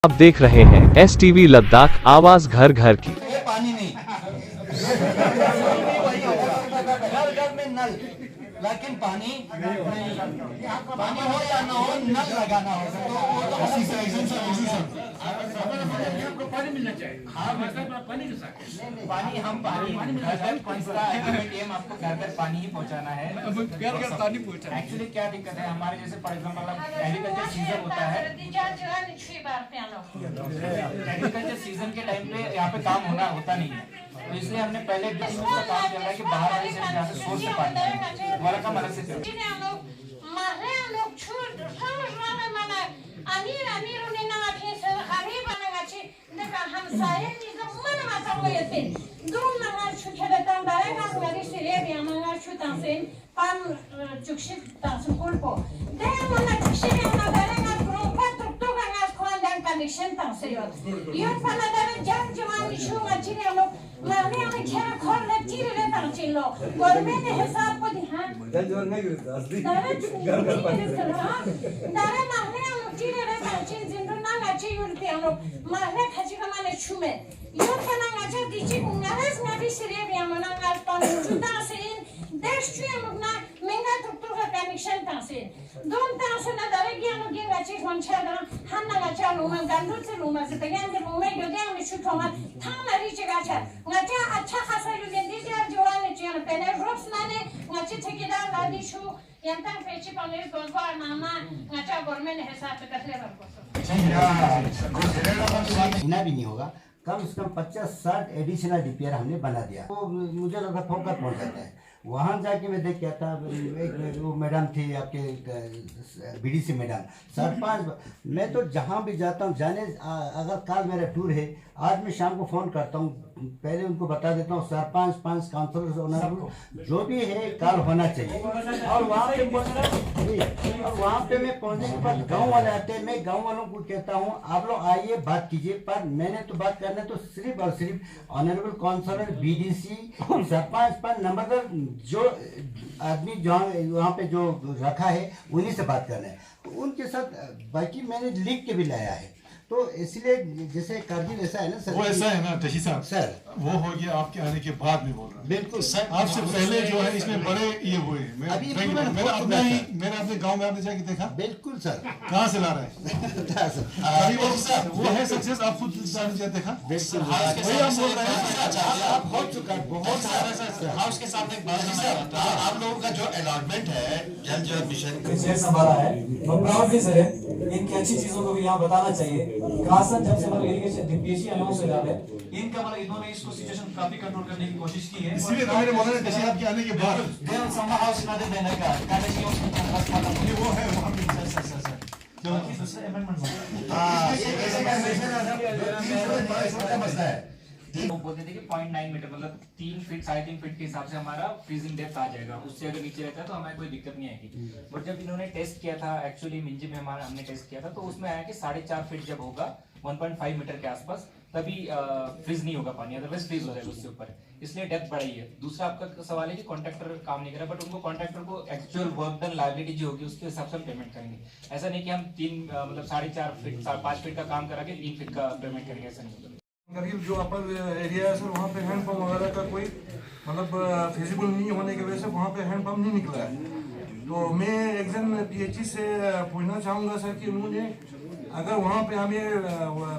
आप देख रहे हैं STV लद्दाख, आवाज घर घर की। पानी नहीं घर घर में नल, लेकिन पानी पानी हो या ना हो, नल लगाना हो तो पानी मिलना चाहिए। पानी के साथ पानी हम पानी घर घर आपको घर घर पानी ही पहुंचाना है। घर घर पानी पहुंचाना। एक्चुअली क्या दिक्कत है हमारे जैसे फॉर एग्जाम्पल एग्रीकल्चर सीजन होता है, एग्रीकल्चर सीजन के टाइम पे यहाँ पे काम होता नहीं है, तो इसलिए हमने पहले का काम चल रहा है कि बाहर वाले से यहाँ से सोर्स से पानी हमारा काम अलग से चल रहा है। भी नहीं होगा, कम से कम 50-60 एडिशनल डीपीआर हमने बना दिया। तो मुझे लगा फोकस पहुंच जाता है। वहाँ जाके मैं देख क्या था, एक वो मैडम थी आपके BDC मैडम, सरपंच। मैं तो जहाँ भी जाता हूँ जाने, अगर कल मेरा टूर है, आज मैं शाम को फ़ोन करता हूँ, पहले उनको बता देता हूँ सरपंच, पंच, काउंसलर, जो भी है कल होना चाहिए। और वहाँ पे मैं पहुँचने के बाद गाँव वाले आते हैं, मैं गाँव वालों को कहता हूँ आप लोग आइए बात कीजिए, पर मैंने तो बात करना तो सिर्फ और सिर्फ ऑनरेबल काउंसलर, BDC, सरपंच पर नंबर जो आदमी जहाँ वहाँ पे जो रखा है उन्हीं से बात करना है। उनके साथ बाकी मैंने लिख के भी लाया है। तो इसलिए जैसे कारगिल ऐसा है ना सर, वो ऐसा है ना टशी साहब सर, वो हो गया आपके आने के बाद में बोल रहा हूँ। बिल्कुल सर, आपसे पहले जो है इसमें बड़े ये हुए हैं। मैंने अपने गांव में आपने जाके देखा। बिल्कुल सर, कहाँ से ला रहे हैं वो है सक्सेस, आप खुद देखा। वही हम बोल रहे हैं हो चुका है बहुत सारा। हाउस के साथ एक बात आप लोगों का जो अलॉटमेंट है जल जीवन मिशन संभाला है, हम प्राउड भी सर है। इनकी अच्छी चीजों को भी यहाँ बताना चाहिए। खासकर जब से मतलब इरिगेशन DPC अनाउंस हो जाते हैं, इनका मतलब इन्होंने इसको सिचुएशन काफी कंट्रोल करने की कोशिश की है। इसलिए तो मैंने बोला ना टशी आपके आने के बाद देन समर हाउस ना देने का कागजी वो है वहाँ पे दूसरे अमेंडमेंट मसला है। वो बोलते थे कि 0.9 मीटर मतलब 3 फीट 3.5 फीट के हिसाब से हमारा फ्रीजिंग डेप्थ आ जाएगा, उससे अगर नीचे रहता है तो हमें कोई दिक्कत नहीं आएगी। बट जब इन्होंने टेस्ट किया था, एक्चुअली मिंजी में हमने टेस्ट किया था, तो उसमें आया कि 4.5 फीट जब होगा 1.5 मीटर के आसपास, तभी फ्रीज नहीं होगा पानी, अदरवाइज फ्रीज हो जाएगा उससे ऊपर, इसलिए डेप्थ बढ़ाई है। दूसरा आपका सवाल है कि कॉन्ट्रैक्टर काम नहीं कर रहा, बट उनको कॉन्ट्रैक्टर को एक्चुअल वर्क डन लायबिलिटी जो होगी उसके हिसाब से हम पेमेंट करेंगे। ऐसा नहीं कि हम 3 मतलब 4.5 फीट 5 फीट का काम करा के 3 फीट का पेमेंट करेंगे, ऐसा नहीं होगा। करीब जो अपर एरिया है सर, वहाँ पे हैंडपम्प वगैरह का कोई मतलब फिजिबल नहीं होने की वजह से वहाँ पे हैंडपम्प नहीं निकला है। तो मैं एग्जाम PHE से पूछना चाहूँगा सर कि उन्होंने अगर वहाँ पे हमें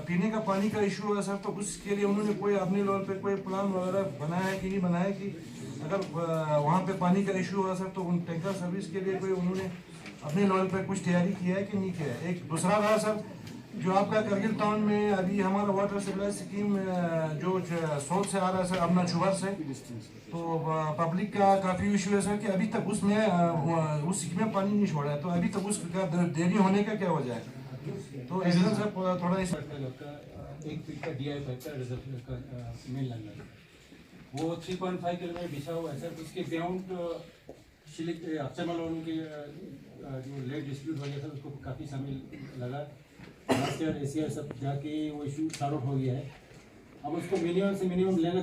पीने का पानी का इशू है सर, तो उसके लिए उन्होंने कोई अपने लेवल पे कोई प्लान वगैरह बनाया है कि नहीं बनाया, कि अगर वहाँ पे पानी का इशू हुआ सर तो उन टैंकर सर्विस के लिए कोई उन्होंने अपने लेवल पे कुछ तैयारी किया है कि नहीं किया है। एक दूसरा रहा सर, जो आपका करगिल टाउन में अभी हमारा वाटर सप्लाई स्कीम जो सोच से आ रहा है सर, अपना शुगर से, तो पब्लिक का काफ़ी इशू है सर कि अभी तक उसमें उस स्कीम में पानी नहीं छोड़ा है, तो अभी तक उसका देरी होने का क्या वजह है? तो ऐसा सर थोड़ा इस 1 फीट का DI पाइप का रिजर्व का मेन लाइन है, वो 3.5 किलोमीटर बिछा हुआ है सर। उसके ग्राउंड शिलिक अफचमल और उनके जो लेट डिस्ट्रीब्यूट हो गया था, उसको काफ़ी समय लगा। लास्ट ईयर ACR सब जाके वो इशू सॉर्ट आउट हो गया है। अब उसको मिनिमम से मिनिमम लेवल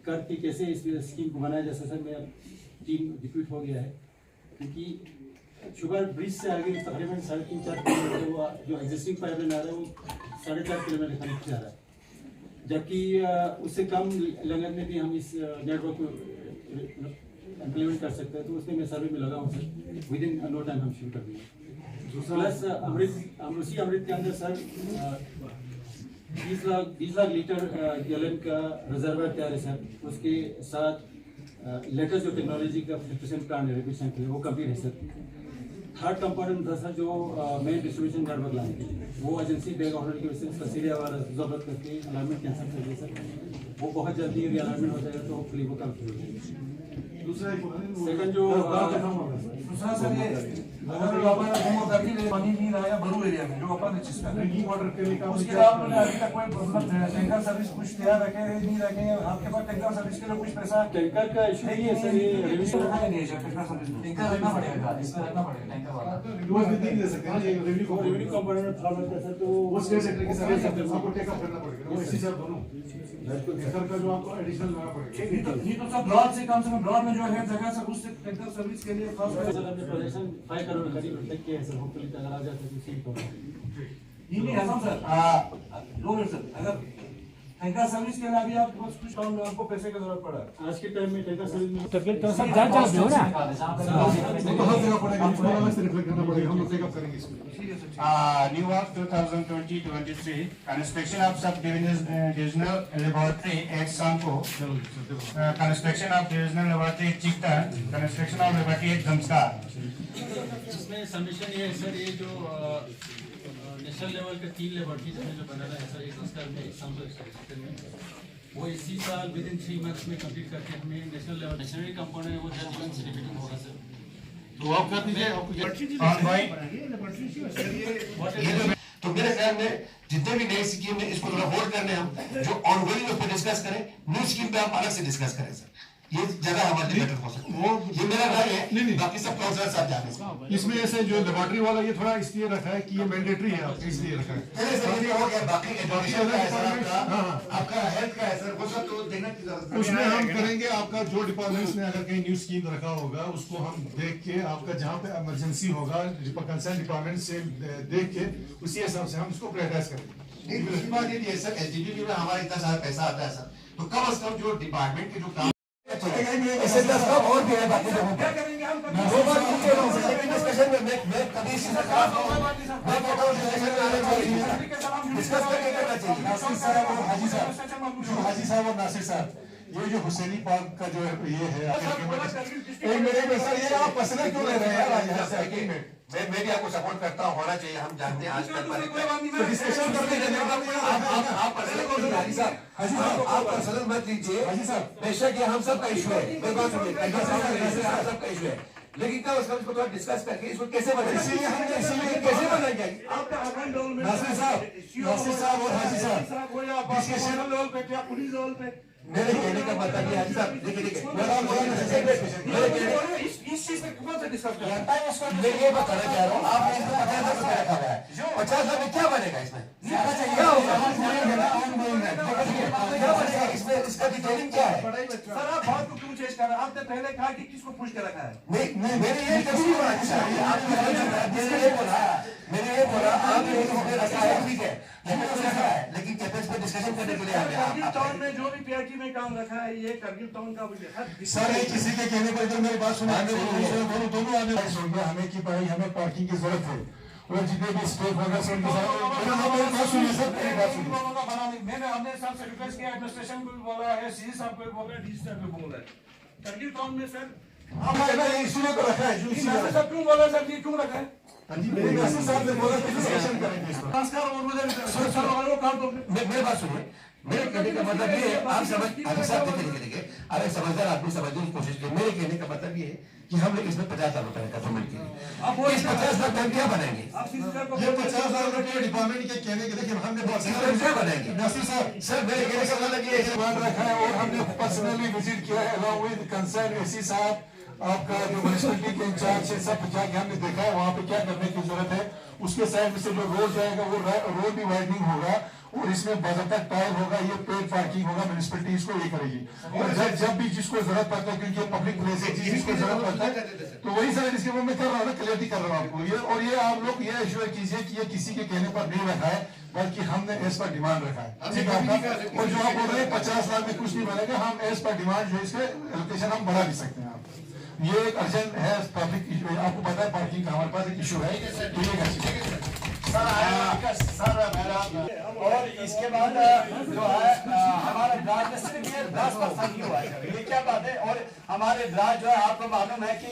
करके कैसे इस स्कीम को बनाया जा सकता है, मेरा टीम डिप्यूट हो गया है। क्योंकि शुगर ब्रिज से आगे तकरीबन 3.5-4 किलोमीटर जो एग्जिस्टिंग पाइपलाइन आ रहा है वो 4.5 किलोमीटर कनेक्ट जा रहा है, जबकि उससे कम लागत में भी हम इस नेटवर्क को इम्प्लीमेंट कर सकते हैं। तो उसमें मैं सर्वे में लगा हूँ sir, within no time हम शुरू कर देंगे। प्लस अमृत के अंदर सर 20 लाख लीटर गैलन का रिजर्वर तैयार है सर। उसके साथ लेटेस्ट जो टेक्नोलॉजी का 50% प्लान है रेपिड सैंपल वो कंप्लीट है सर। थर्ड कंपोनेंट था सर जो मेन डिस्ट्रीब्यूशन नेटवर्क लाने के लिए, वो एजेंसी बैग ऑर्डर की वजह से उसका सीरिया वाला जरूरत करके अलाइनमेंट कैंसिल कर दिया सर। वो बहुत जल्दी रीअलाइनमेंट हो जाएगा तो होपफुली वो कंप्लीट हो जाएगा। सेकंड जो दूसरा सर ये अगर हमारा होम अभी पानी नहीं रहा बड़ू एरिया में जो अपन जिसका ड्रिंकिंग वाटर के लिए उसके लिए आपने अभी तक कोई टैंकर सर्विस कुछ तैयार रखे नहीं रखे, आपके पास टैंकर सर्विस के लिए कुछ पैसा टैंकर का इशू नहीं है सर, ये रेवेन्यू रखा नहीं है टैंकर सर्विस टैंकर रखना पड़ेगा, इसमें रखना पड़ेगा टैंकर वाला रिवर्स भी दे सकते हैं ये रेवेन्यू कंपोनेंट था मतलब सर। तो वो स्टेट सेक्टर के सर्विस आपको टेकअप करना पड़ेगा वो इसी सब दोनों टैंकर का जो आपको एडिशनल लाना पड़ेगा। नहीं तो सब ब्लॉक से कम ब्लॉक में जो है जगह सब उससे टैंकर सर्विस के लिए खास सर हमने प्रोजेक्शन 5 करोड़ करीब तक किया है सर। होपफुली अगर आ जाए तो उसी को नहीं हसन सर 2 मिनट सर, अगर टैंकर सर्विस के लिए अभी आप कुछ टाउन में आपको पैसे की जरूरत पड़ा आज के टाइम में टैंकर सर्विस में तो सब जान हो ना तो हर जगह पड़ेगा, इसको अलग से रिफ्लेक्ट करना पड़ेगा, हम लोग टेकअप करेंगे इसको। New Work 2020-23 construction of sub-divisional laboratory at Sanko, construction of divisional laboratory at Chikta, construction of laboratory at Zamskar. इसमें सबमिशन ये है सर, ये जो नेशनल लेवल के 3 लेबोरेटरी जो बनाना है सर, एक संस्कार में एक सांसद में वो इसी साल विद इन 3 मंथ्स में कंप्लीट करके हमें नेशनल लेवल नेशनल कंपोनेंट वो जजमेंट सर्टिफिकेट होगा सर। तो आप कर दीजिए आपको तो मेरे ख्याल में जितने भी नई स्कीम है इसको थोड़ा होल्ड करने हम जो ऑनगोइंग उस पर डिस्कस करें, न्यू स्कीम पे हम अलग से डिस्कस करें सर, ये ज्यादा हमारे लिए बेटर हो सकता है। ये मेरा राय है, बाकी सब काउंसलर साथ जाने इसमें ऐसे जो लेबोरेटरी वाला ये थोड़ा इसलिए रखा है कि ये मैंडेटरी है, आपके इसलिए रखा है। हो गया, बाकी एजुकेशन का है सर, आपका हेल्थ का है सर, वो सब तो देखने की जरूरत है। उसमें हम करेंगे आपका जो डिपार्टमेंट्स ने अगर कहीं न्यू स्कीम रखा होगा उसको हम देख के आपका जहाँ पे इमरजेंसी होगा कंसर्न डिपार्टमेंट से देख के उसी हिसाब से हम इसको प्रायोरिटाइज करेंगे। दूसरी बात ये है सर, एसडीपी में हमारा इतना सारा पैसा आता है सर, तो कम से कम जो डिपार्टमेंट के जो काम ऐसे 10 का और भी है बाकी लोगों क्या करेंगे हम दो बार पूछे लोग लेकिन डिस्कशन में मैं कभी से मैं कहता हूं डिस्कशन में आने चाहिए, डिस्कस करके करना चाहिए। नासिर साहब और हाजी साहब और नासिर साहब, ये जो हुसैनी पार्क का जो ये है एक मेरे में सर, ये आप पसंद क्यों ले रहे हैं यार यहाँ से अकेले में? मैं भी आपको सपोर्ट करता हूँ, होना चाहिए, हम जानते हैं आजकल डिस्कशन करने के लिए आप पर्सनल मत लीजिए हाजी साहब, बेशक ये हम सब का इशू है, कोई बात नहीं, हम सब का इशू है, लेकिन क्या उसका इसको थोड़ा डिस्कस करके इसको कैसे बनाएंगे, इसीलिए कैसे बनाएंगे नासिर साहब और हाजी साहब डिस्कशन लेवल पे क्या पुलिस लेवल पे मेरे कहने का मतलब ये हाजी साहब देखिए इस चीज पे कौन सा डिस्कस कर रहा है उसको मैं ये बताना चाह रहा हूँ, आपने इसमें 50 लाख रुपया रखा हुआ है, 50 लाख में क्या बनेगा इसमें, क्या होगा क्या बनेगा इसमें, इसका डिटेलिंग क्या है सर? आप बात को क्यों चेंज कर रहे हैं? आपने पहले कहा कि किसको पूछ के रखा है? नहीं मैंने ये कभी नहीं बोला, मैंने ये बोला आपने इसमें रखा है, ठीक है रखा है, लेकिन कैपेक्स पे डिस्कशन करने के लिए करगिल टाउन में जो भी पीआईटी में काम रखा है ये करगिल टाउन का सर ये किसी के कहने पर इधर मेरी बात सुनिए, दोनों आने हमें की भाई हमें पार्किंग की जरूरत है और जितने भी स्टेक होल्डर्स हैं उनके साथ बात सुनिए सर, मेरी बात सुनिए। मैंने हमने साहब से रिक्वेस्ट किया, एडमिनिस्ट्रेशन को भी बोला है, सीजी साहब को भी बोला है, डीसी साहब को बोला है, करगिल टाउन में सर आप इसीलिए तो रखा है, सब क्यों बोला सर, ये क्यों रखा है? मेरे नासिर साहब ने बोला कि डिस्कशन करेंगे इस पर। नमस्कार और मुझे सर वो काम तो मेरी बात सुनिए, मेरे कहने का मतलब ये है, आप समझ हाजी साहब देखिए अगर समझदार आदमी समझने की कोशिश करें, मेरे कहने का मतलब ये है कि हम लोग इसमें 50 लाख रुपए का पेमेंट के लिए अब वो इस 50 लाख में क्या बनाएंगे, ये 50 लाख रुपए डिपार्टमेंट के कहने के देखिए हमने क्या बनाएंगे नासिर साहब सर, मेरे कहने का मतलब ये है मान रखा है और हमने पर्सनली विजिट किया है अलॉन्ग विद कंसर्न एसी साहब, आपका जो म्युनिसिपैलिटी के इंचार्ज है, सब जाके हमने देखा है वहाँ पे क्या करने की जरूरत है। उसके साइड में से जो रोड जाएगा वो रोड भी वाइडनिंग होगा और इसमें बाज़ाब्ता टाइल होगा, ये पेड पार्किंग होगा, म्युनिसिपैलिटी इसको ये करेगी और जब भी जिसको जरूरत पड़ता है क्योंकि पब्लिक प्लेस है, जिसको जरूरत पड़ता है तो वही सर इसके मैं कर रहा हूँ ना, क्लियरिटी कर रहा हूँ आपको ये, और ये आप लोग ये एश्योर कीजिए कि ये किसी के कहने पर नहीं रखा है, बल्कि हमने एस पर डिमांड रखा है। ठीक है आपका, और जो आप बोल रहे हैं 50 लाख में कुछ नहीं बनेगा, हम एस पर डिमांड जो इसके लोकेशन हम बढ़ा भी सकते हैं। आप ये एक अर्जेंट है ट्रैफिक इशू है, आपको पता है पार्किंग का हमारे पास एक इशू है, तो ये कर सर और इसके बाद जो है हमारा ब्रांच में सिर्फ ये 10% ही हुआ है, ये क्या बात है। और हमारे ब्रांच जो है आपको मालूम है कि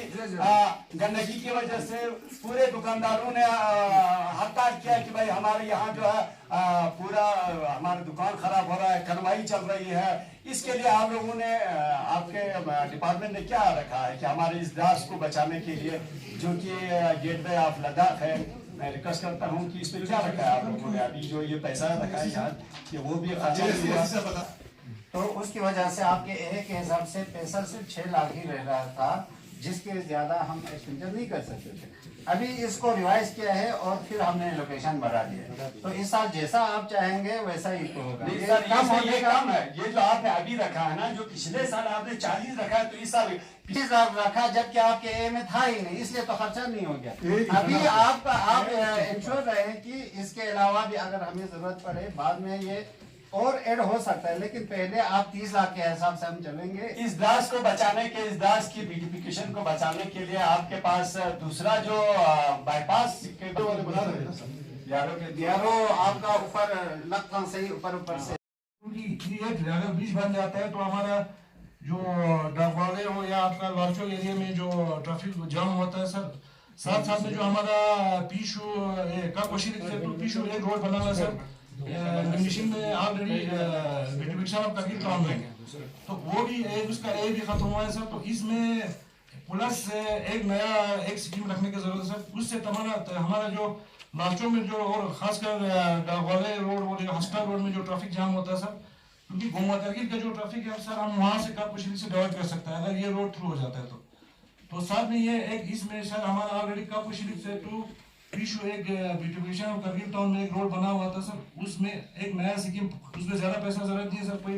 गंदगी की वजह से पूरे दुकानदारों ने हड़ताल किया कि भाई हमारे यहाँ जो है पूरा हमारा दुकान खराब हो रहा है, कार्रवाई चल रही है। इसके लिए आप लोगों ने आपके डिपार्टमेंट ने क्या रखा है कि हमारे इस दास को बचाने के लिए, जो कि गेटवे ऑफ लद्दाख है, मैं रिक्वेस्ट करता हूँ कि इसमें क्या रखा है आप लोगों ने, अभी जो ये पैसा रखा है यहाँ कि वो भी खर्चा। तो उसकी वजह से आपके एक के हिसाब से पैसा सिर्फ 6 लाख ही रह रहा था, जिसके ज्यादा हम एक्सपेंडिचर नहीं कर सकते थे। अभी इसको रिवाइज किया है और फिर हमने लोकेशन बढ़ा दिया, तो इस साल जैसा आप चाहेंगे वैसा ही होगा। ये काम है, ये जो आपने अभी रखा है ना, जो पिछले साल आपने 40 रखा है, तो इस साल 20 लाख रखा, जबकि आपके ए में था ही नहीं, इसलिए तो खर्चा नहीं हो गया। अभी आप इंश्योर रहे कि इसके अलावा भी अगर हमें जरूरत पड़े बाद में ये और ऐड हो सकता है, लेकिन पहले आप 30 लाख के हिसाब से हम चलेंगे। इस दास को बचाने के, इस दास की ब्यूटिफिकेशन को बचाने के लिए आपके पास दूसरा जो बाईपास के बना रहे हैं यारो आपका ऊपर लगता सही ऊपर से, क्योंकि ये अगर बीच बन जाता है तो हमारा जो डाकवाले हो या आपका लाचो एरिया में जो ट्रैफिक जाम होता है सर, साथ साथ में जो हमारा पीशू का कोशिश तो पीशू एक रोड बना है सर, मिशन में ऑलरेडी ब्यूटिफिकेशन ऑफ करके काम है, तो वो भी उसका ए भी खत्म हुआ है सर। तो इसमें प्लस एक नया एक स्कीम रखने की जरूरत है सर, उससे हमारा जो लाचो में जो और खासकर डाकवाले रोड और हस्टा रोड में जो ट्रैफिक जाम होता है सर, क्योंकि गोमातागिर का जो ट्रैफिक है सर, हम वहाँ से कापुशिली से डाइवर्ट कर सकते हैं अगर ये रोड थ्रू हो जाता है तो साथ में ये एक इसमें सर हमारा ऑलरेडी कापुशिली से टू इशू एक ब्यूटिफिकेशन और करगिल टाउन में एक रोड बना हुआ था सर, उसमें एक नया स्कीम, उसमें ज्यादा पैसा जरूरत नहीं है सर, कोई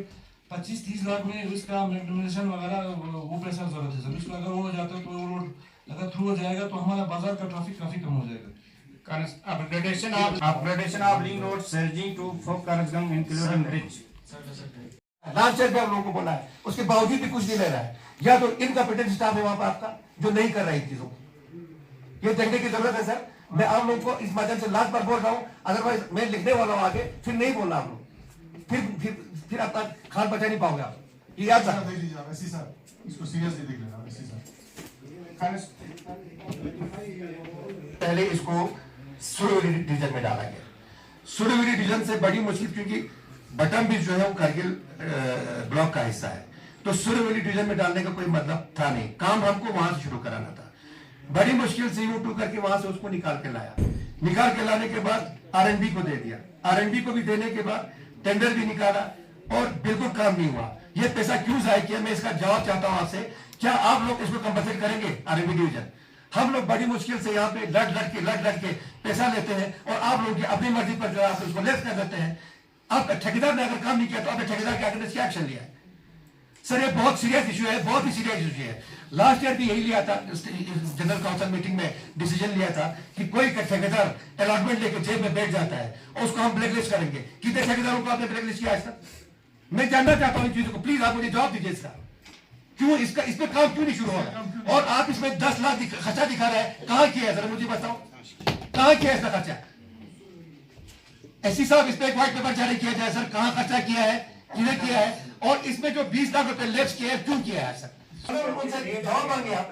25-30 लाख में उसका मेंटेनेंस वगैरह वो पैसा जरूरत है सर। उसका अगर वो हो जाता है तो वो रोड अगर थ्रू हो जाएगा तो हमारा बाजार का ट्रैफिक काफी कम हो जाएगा। अपग्रेडेशन ऑफ लिंक रोड सर्जिंग टू फोक करसगंग इंक्लूडिंग ब्रिज। लास्ट ईयर भी हम लोगों को बोला है, उसके बावजूद भी कुछ नहीं ले रहा है, या तो इनकम्पिटेंट स्टाफ है वहां पर आपका जो नहीं कर रहा है चीजों को, ये देखने की जरूरत है सर। मैं आप लोगों को इस माध्यम से लास्ट बार बोल रहा हूँ, अदरवाइज मैं लिखने वाला हूँ आगे, फिर नहीं बोलना आप लोग, फिर आपका खान बचा नहीं पाओगे आप, ये याद रखना। देख लीजिए ऐसी सर, इसको सीरियसली देख लेना ऐसी सर। पहले इसको सुरवरी डिवीजन में डाला गया, सुरवरी डिवीजन से बड़ी मुश्किल, क्योंकि बटन भी जो है वो करगिल ब्लॉक का हिस्सा है, तो सुरवरी डिवीजन में डालने का कोई मतलब था नहीं, काम हमको वहां से शुरू कराना था। बड़ी मुश्किल से वो टू करके वहां से उसको निकाल के लाया, निकाल के लाने के बाद आरएनबी को दे दिया, आरएनबी को भी देने के बाद टेंडर भी निकाला और बिल्कुल काम नहीं हुआ। ये पैसा क्यों जाया किया, मैं इसका जवाब चाहता हूं आपसे। क्या आप लोग इसको कंपनसेट करेंगे आरएनबी डिवीजन? हम लोग बड़ी मुश्किल से यहाँ पे लट के पैसा लेते हैं और आप लोग की अपनी मर्जी पर जो है आप उसको लेस कर देते हैं। आपका ठेकेदार ने अगर काम नहीं किया तो आपने ठेकेदार के अगेंस्ट क्या एक्शन लिया है? सर ये बहुत सीरियस इशू है, बहुत ही सीरियस इशू है। लास्ट ईयर भी यही लिया था, जनरल काउंसिल मीटिंग में डिसीजन लिया था कि कोई ठेकेदार अलॉटमेंट लेके जेब में बैठ जाता है और उसको हम ब्लैकलिस्ट करेंगे। कितने ठेकेदारों को आपने ब्लैकलिस्ट किया है सर? मैं जानना चाहता हूँ इन चीजों को, प्लीज आप मुझे जवाब दीजिए इसका, क्यों इसका इस पे काम क्यों नहीं शुरू हो रहा? और आप इसमें 10 लाख खर्चा दिखा रहे हैं, कहाँ किया है सर मुझे बताओ, कहाँ किया है इसका खर्चा? एससी साहब इस पे एक व्हाइट पेपर जारी किया जाए सर, कहाँ खर्चा किया है, किधर किया है, और इसमें जो 20 लाख रुपए लेप्स किए हैं क्यों किया है सर? जवाब मांगे आप।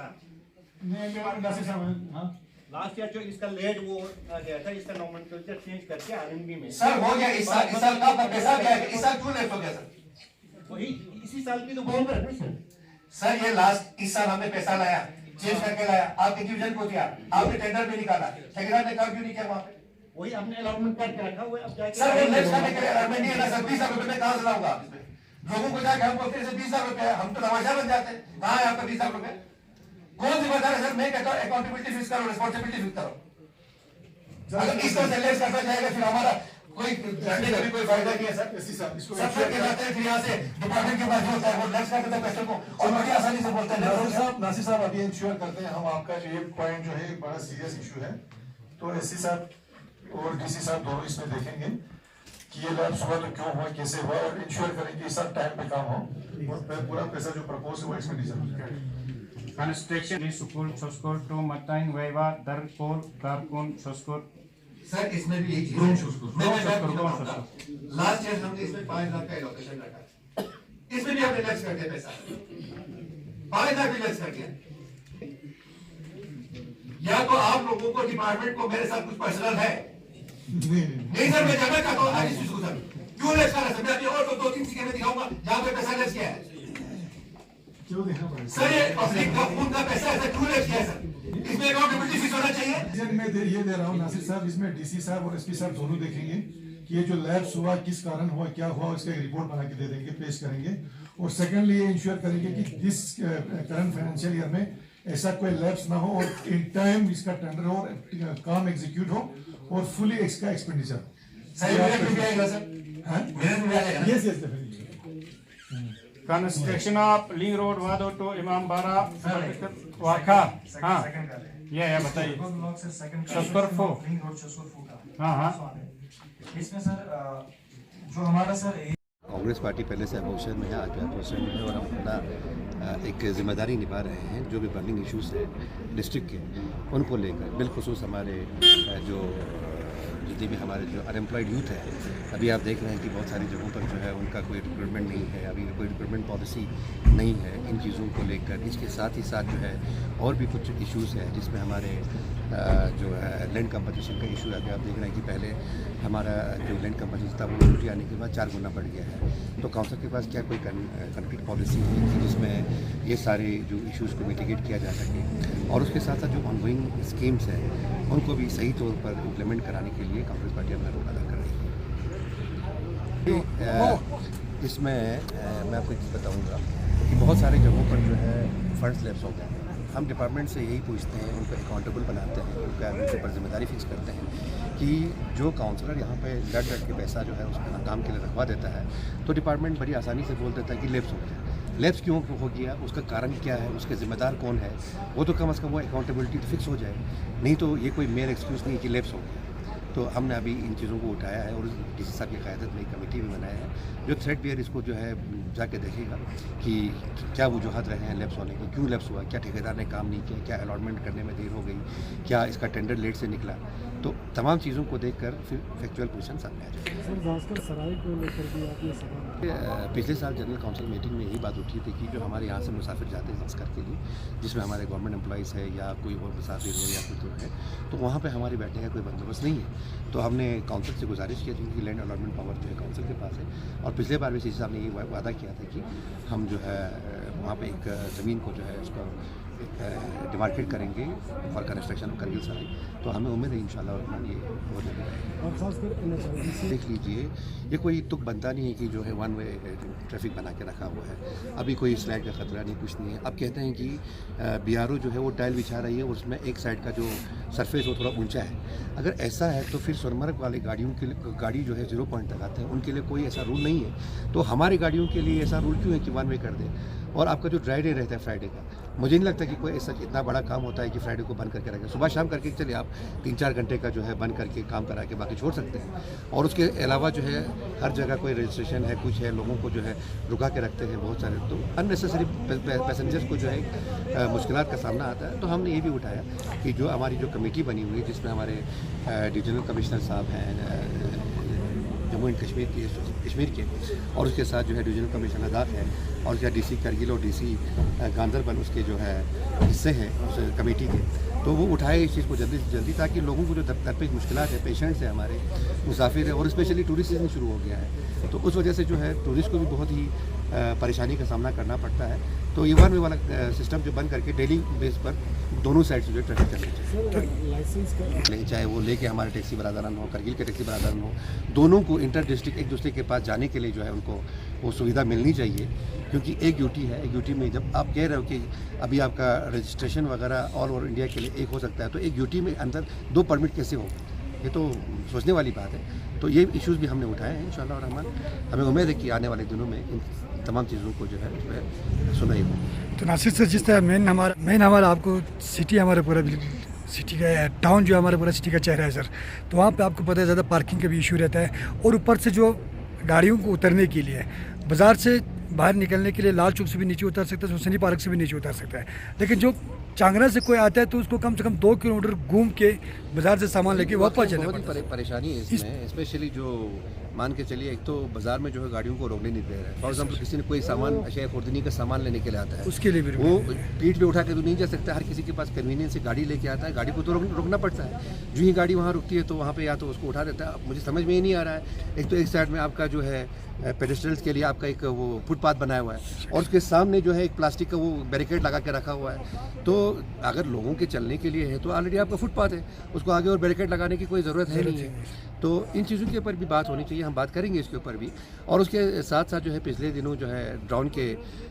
लास्ट ईयर जो इसका लेट वो गया था, इसका नॉमेनक्लेचर चेंज करके आरएनबी में सर हो गया, इस साल का पैसा गया है, इस साल क्यों लेट हो गया सर? वही इसी साल की तो बोल रहे हैं सर। ये लास्ट इस साल हमने पैसा लाया, चेंज करके लाया, आपके डिवीजन को दिया, आपने टेंडर भी निकाला, ठेकेदार ने काम क्यों नहीं किया वहां पे? वही हमने अलॉटमेंट करके रखा हुआ है। अब जाके सर वो लेट करने के लिए अलॉटमेंट नहीं है ना सर, 20 लाख रुपए में कहां से लाऊंगा आप? लोगों को जाके हम बोलते हैं 20 लाख रुपए, हम तो तमाशा बन जाते हैं। कहाँ है आपका 20 लाख रुपए? कौन जिम्मेदार है सर? मैं कहता हूँ अकाउंटेबिलिटी फिक्स करो, रिस्पॉन्सिबिलिटी फिक्स करो। अगर इस तरह से लेस करता जाएगा फिर हमारा कोई करने का भी कोई फायदा नहीं है सर। सब करके जाते हैं, फिर यहाँ से डिपार्टमेंट के पास होता है, वो लेस कर देता है पैसे को और बड़ी आसानी से बोलते हैं। नासिर साहब अभी इंश्योर करते हैं हम, आपका जो ये पॉइंट जो है एक बड़ा सीरियस इशू है, तो एससी साहब और डीसी साहब दोनों इसमें देखेंगे। कि ये लैब्स हुआ तो क्यों हुआ, कैसे हुआ, और इंश्योर करें कि सब टाइम पे काम हो और पूरा पैसा जो प्रपोज है वो एक्सपेंडिचर। कंस्ट्रक्शन स्कूल छोस्कोर टू मताइन वेवा दरकोल कारकुन छोस्कोर। सर इसमें भी एक चीज लास्ट ईयर हमने इसमें 5 लाख का एलोकेशन रखा, इसमें भी हमने लक्ष्य कर दिया पैसा, 5 लाख भी लक्ष्य कर दिया। या तो आप लोगों को डिपार्टमेंट को मेरे साथ कुछ पर्सनल है? नहीं सर, मैं जानना चाहता हूँ इस चीज को सर, क्यों लक्ष्य कर रहा है? मैं अभी और 2-3 चीजें में दिखाऊंगा जहाँ पे पैसा लक्ष्य किया है। क्यों देखना पड़ेगा सर ये पब्लिक का खून का पैसा ऐसा क्यों लक्ष्य किया है सर? इसमें अकाउंटेबिलिटी फिक्स होना चाहिए। मैं ये दे रहा हूँ नासिर साहब, इसमें डीसी साहब और एसपी साहब दोनों देखेंगे कि ये जो लैब्स हुआ किस कारण हुआ, क्या हुआ, इसका एक रिपोर्ट बना के दे देंगे, पेश करेंगे। और सेकंडली ये इंश्योर करेंगे कि दिस करंट फाइनेंशियल ईयर में ऐसा कोई लैब्स ना हो और इन टाइम इसका टेंडर हो और काम एग्जीक्यूट हो और फुली इसका expenditure. Yes yes construction of link road वादो टू इमाम बारा वाखा। हाँ ये बताइए। छोस्कोर 4। हाँ इसमें सर जो हमारा सर कांग्रेस पार्टी पहले से अपोजिशन में है, आज भी अपोजिशन में है और हम अपना एक जिम्मेदारी निभा रहे हैं। जो भी बर्निंग इश्यूज़ हैं डिस्ट्रिक्ट के उनको लेकर, बिलखुसूस हमारे जितने भी हमारे जो अनएम्प्लॉयड यूथ है, अभी आप देख रहे हैं कि बहुत सारी जगहों पर जो है उनका कोई रिक्रूटमेंट नहीं है, अभी कोई रिक्रूटमेंट पॉलिसी नहीं है। इन चीज़ों को लेकर इसके साथ ही साथ जो है और भी कुछ इश्यूज़ है जिसमें हमारे जो है लैंड कंपटीशन का इशू है। अभी आप देख रहे हैं कि पहले हमारा जो लैंड कंपटीशन था वो ड्यूटी आने के बाद 4 गुना बढ़ गया है। तो काउंसिल के पास क्या कोई कंक्रीट पॉलिसी है कि जिसमें ये सारे जो इश्यूज़ को मिटिगेट किया जा सके, और उसके साथ साथ जो ऑनगोइंग स्कीम्स हैं उनको भी सही तौर पर इम्प्लीमेंट कराने के लिए कांग्रेस पार्टी अपना रोल अदा कर रही है। इसमें मैं आपको एक चीज़ बताऊँगा कि बहुत सारे जगहों पर जो है फंड्स लैप्स हो गए हैं। हम डिपार्टमेंट से यही पूछते हैं, उनको अकाउंटेबल बनाते हैं, उनका उनके ऊपर जिम्मेदारी फिक्स करते हैं कि जो काउंसलर यहाँ पे लड़ के पैसा जो है उसका काम के लिए रखवा देता है तो डिपार्टमेंट बड़ी आसानी से बोल देता है कि लैप्स हो गया। लैप्स क्यों हो गया, उसका कारण क्या है, उसके ज़िम्मेदार कौन है, वो तो कम से कम वो अकाउंटेबिलिटी तो फिक्स हो जाए। नहीं तो ये कोई मेयर एक्सक्यूज़ नहीं कि लैप्स हो गया। तो हमने अभी इन चीज़ों को उठाया है और डीसी साहब की क़यादत में एक कमेटी भी बनाया है जो थ्रेड बियर इसको जो है जाके देखेगा कि क्या वजूहत रहे हैं लैप्स होने के, क्यों लैप्स हुआ, क्या ठेकेदार ने काम नहीं किया, क्या अलॉटमेंट करने में देर हो गई, क्या इसका टेंडर लेट से निकला। तो तमाम चीज़ों को देखकर फिर फैक्चुअल पोजीशन सामने आ जाए। पिछले साल जनरल काउंसिल मीटिंग में यही बात उठी थी कि जो हमारे यहाँ से मुसाफिर जाते हैं संस्कार के लिए, जिसमें हमारे गवर्नमेंट एम्प्लॉइज़ है या कोई और मुसाफिर है या कोई है, तो वहाँ पे हमारे बैठने का कोई बंदोबस्त नहीं है। तो हमने काउंसिल से गुजारिश की थी कि लैंड अलॉटमेंट पावर जो है काउंसिल के पास है, और पिछले बार भी सी साहब ने ये वादा किया था कि हम जो है वहाँ पे एक ज़मीन को जो है उसको डिमार्केट करेंगे फॉर कंस्ट्रक्शन ऑफ करगिल सराय। तो हमें उम्मीद है इंशाल्लाह ये हो जाएगा। देख लीजिए, ये कोई तुक बनता नहीं है कि जो है 1 वे ट्रैफिक बना के रखा हुआ है। अभी कोई स्लाइड का खतरा नहीं, कुछ नहीं है। अब कहते हैं कि BRO जो है वो टाइल बिछा रही है, उसमें एक साइड का जो सरफेस वो थोड़ा ऊंचा है। अगर ऐसा है तो फिर सोनमर्ग वाले गाड़ियों के लिए, गाड़ी जो है 0 पॉइंट लगाते हैं, उनके लिए कोई ऐसा रूल नहीं है। तो हमारी गाड़ियों के लिए ऐसा रूल क्यों है कि 1 वे कर दें। और आपका जो ड्राई डे रहता है फ्राइडे का, मुझे नहीं लगता कि कोई ऐसा इतना बड़ा काम होता है कि फ्राइडे को बंद करके रखें। सुबह शाम करके चलिए आप 3-4 घंटे का जो है बंद करके काम करा के बाकी छोड़ सकते हैं। और उसके अलावा जो है हर जगह कोई रजिस्ट्रेशन है, कुछ है, लोगों को जो है रुका के रखते हैं बहुत सारे, तो अननेसेसरी पैसेंजर्स को जो है मुश्किलात का सामना आता है। तो हमने ये भी उठाया कि जो हमारी जो कमेटी बनी हुई है जिसमें हमारे डिवीजनल कमिश्नर साहब हैं जम्मू एंड कश्मीर के, और उसके साथ जो है डिवीजनल कमिश्नर लद्दाख है, और क्या DC करगिल और DC गांधरबल उसके जो है हिस्से हैं उस कमेटी के, तो वो उठाए इस चीज़ को जल्दी से जल्दी, ताकि लोगों को जो दरपेश मुश्किलात है, पेशेंट्स है, हमारे मुसाफिर है, और स्पेशली टूरिस्ट सीजन शुरू हो गया है, तो उस वजह से जो है टूरिस्ट को भी बहुत ही परेशानी का सामना करना पड़ता है। तो ये 1 वे वाला सिस्टम जो बंद करके डेली बेस पर दोनों साइड से जो ट्रैफिक करना चाहिए, नहीं चाहे वो लेके हमारे टैक्सी बरादरान हो, करगिल के टैक्सी बरादरान हो, दोनों को इंटर डिस्ट्रिक्ट एक दूसरे के पास जाने के लिए जो है उनको वो सुविधा मिलनी चाहिए। क्योंकि एक ड्यूटी है, एक ड्यूटी में जब आप कह रहे हो कि अभी आपका रजिस्ट्रेशन वगैरह ऑल ओवर इंडिया के लिए एक हो सकता है, तो एक ड्यूटी में अंदर 2 परमिट कैसे हो, ये तो सोचने वाली बात है। तो ये इश्यूज़ भी हमने उठाए हैं इंशाअल्लाह, और हमें उम्मीद है कि आने वाले दिनों में इन तमाम चीज़ों को जो है सुनाई हो। तो नासिर सर, जिस तरह मेन हमारा आपको सिटी हमारा पूरा सिटी का टाउन जो है हमारा पूरा सिटी का चेहरा है सर। तो वहाँ पे आपको पता है ज़्यादा पार्किंग का भी इशू रहता है, और ऊपर से जो गाड़ियों को उतरने के लिए बाज़ार से बाहर निकलने के लिए लाल चौक से भी नीचे उतर सकता है, हुसैनी पार्क से भी नीचे उतर सकता है। लेकिन जो चांगरा से कोई आता है तो उसको कम से कम 2 किलोमीटर घूम के बाज़ार से सामान लेके वापस जाना पड़ता है। परेशानी है इसमें, स्पेशली जो मान के चलिए, एक तो बाजार में जो है गाड़ियों को रोकने नहीं दे रहा है। फॉर एग्जाम्पल किसी ने कोई सामान अशया खुर्दनी का सामान लेने के लिए आता है, उसके लिए भी वो पीठ पे उठा के तो नहीं जा सकता। हर किसी के पास कन्वीनियंस से गाड़ी लेके आता है, गाड़ी को तो रोकना पड़ता है। जो ही गाड़ी वहाँ रुकती है तो वहाँ पे या तो उसको उठा देता है। मुझे समझ में ही नहीं आ रहा है, एक तो एक साइड में आपका जो है पेडेस्ट्रियल्स के लिए आपका एक वो फुटपाथ बनाया हुआ है, और उसके सामने जो है एक प्लास्टिक का वो बैरिकेड लगा के रखा हुआ है। तो अगर लोगों के चलने के लिए है तो ऑलरेडी आपका फुटपाथ है, उसको आगे और बैरिकेड लगाने की कोई ज़रूरत है नहीं है। तो इन चीज़ों के ऊपर भी बात होनी चाहिए, हम बात करेंगे इसके ऊपर भी। और उसके साथ साथ जो है पिछले दिनों जो है ड्रोन के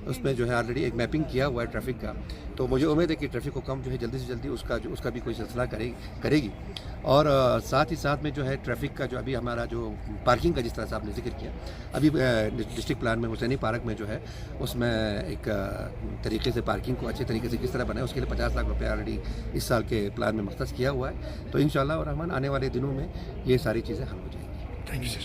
उसमें जो है ऑलरेडी एक मैपिंग किया हुआ है ट्रैफिक का, तो मुझे उम्मीद है कि ट्रैफिक को कम जो है जल्दी से जल्दी उसका भी कोई सिलसिला करेगी। और साथ ही साथ में जो है ट्रैफिक का जो अभी हमारा जो पार्किंग का जिस तरह से आपने जिक्र किया, अभी डिस्ट्रिक्ट प्लान में हुसैनी पार्क में जो है उसमें एक तरीके से पार्किंग को अच्छे तरीके से किस तरह बनाए, उसके लिए 50 लाख रुपये ऑलरेडी इस साल के प्लान में मख्तस किया हुआ है। तो इंशाल्लाह और रहमान आने वाले दिनों में ये सारी चीज़ें हल हो जाएंगी। Thank you sir.